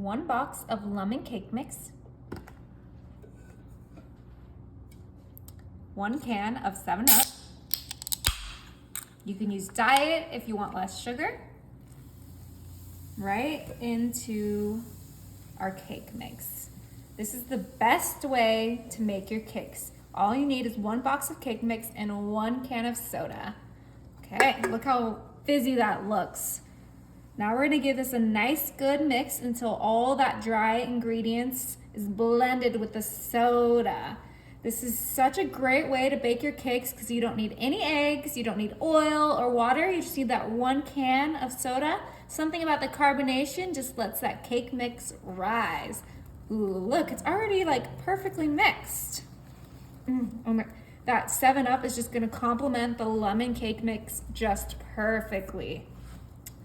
1 box of lemon cake mix, 1 can of 7-Up. You can use diet if you want less sugar. Right into our cake mix. This is the best way to make your cakes. All you need is 1 box of cake mix and 1 can of soda. Okay, look how fizzy that looks. Now we're gonna give this a nice good mix until all that dry ingredients is blended with the soda. This is such a great way to bake your cakes because you don't need any eggs, you don't need oil or water, you just need that 1 can of soda. Something about the carbonation just lets that cake mix rise. Ooh, look, it's already like perfectly mixed. That 7-Up is just gonna complement the lemon cake mix just perfectly.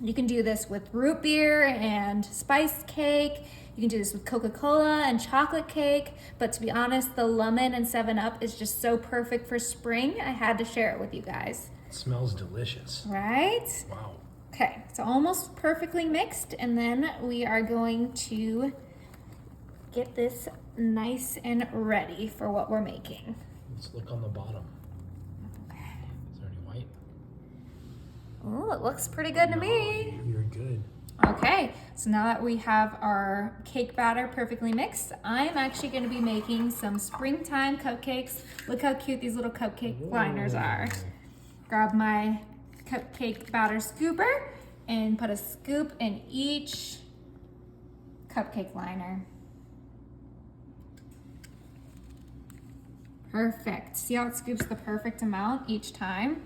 You can do this with root beer and spiced cake. You can do this with Coca-Cola and chocolate cake. But to be honest, the lemon and 7-Up is just so perfect for spring. I had to share it with you guys. It smells delicious. Right? Wow. Okay, it's almost perfectly mixed. And then we are going to get this nice and ready for what we're making. Let's look on the bottom. Is there any white? Oh, it looks pretty good to me. You're good. Okay, so now that we have our cake batter perfectly mixed, I'm actually going to be making some springtime cupcakes. Look how cute these little cupcake liners are. Grab my cupcake batter scooper and put a scoop in each cupcake liner. Perfect. See how it scoops the perfect amount each time?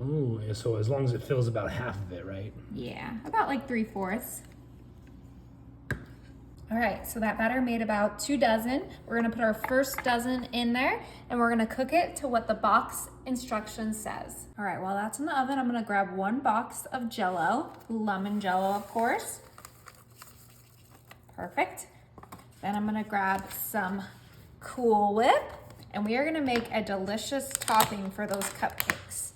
Ooh, so as long as it fills about half of it, right? Yeah, about like 3/4. All right, so that batter made about 2 dozen. We're gonna put our first dozen in there and we're gonna cook it to what the box instruction says. All right, while that's in the oven, I'm gonna grab 1 box of Jell-O, lemon Jell-O, of course. Perfect. Then I'm gonna grab some Cool Whip and we are gonna make a delicious topping for those cupcakes.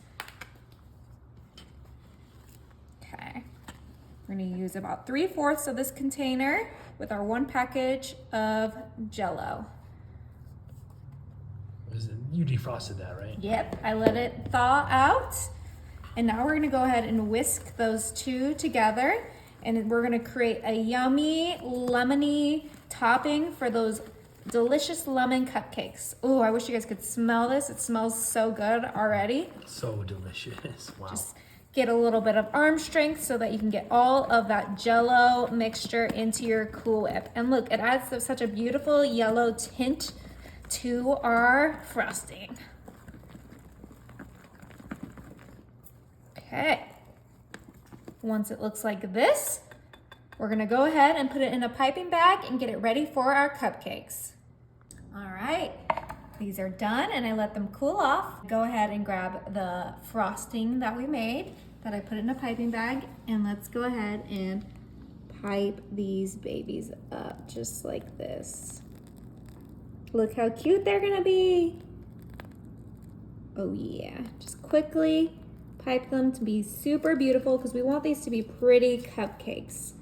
We're gonna use about 3/4 of this container with our 1 package of Jell-O. You defrosted that, right? Yep, I let it thaw out. And now we're gonna go ahead and whisk those 2 together. And we're gonna create a yummy, lemony topping for those delicious lemon cupcakes. Ooh, I wish you guys could smell this. It smells so good already. So delicious, wow. Just get a little bit of arm strength so that you can get all of that Jell-O mixture into your Cool Whip. And look, it adds such a beautiful yellow tint to our frosting. Okay. Once it looks like this, we're gonna go ahead and put it in a piping bag and get it ready for our cupcakes. All right. These are done and I let them cool off. Go ahead and grab the frosting that we made that I put in a piping bag and let's go ahead and pipe these babies up just like this. Look how cute they're gonna be. Oh yeah, just quickly pipe them to be super beautiful because we want these to be pretty cupcakes.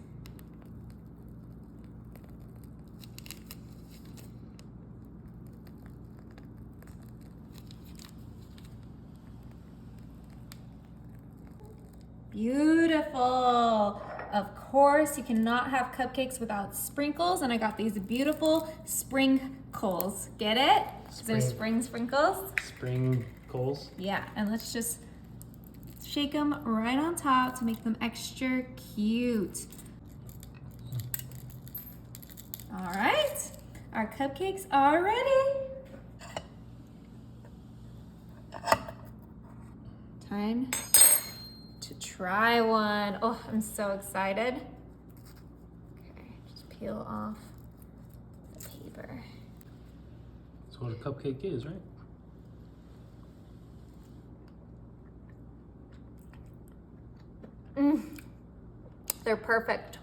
Beautiful. Of course, you cannot have cupcakes without sprinkles, and I got these beautiful sprinkles. Get it? They're spring sprinkles. Sprinkles? Yeah, and let's just shake them right on top to make them extra cute. All right, our cupcakes are ready. Time to try one. Oh, I'm so excited. Okay, just peel off the paper. That's what a cupcake is, right? They're perfect.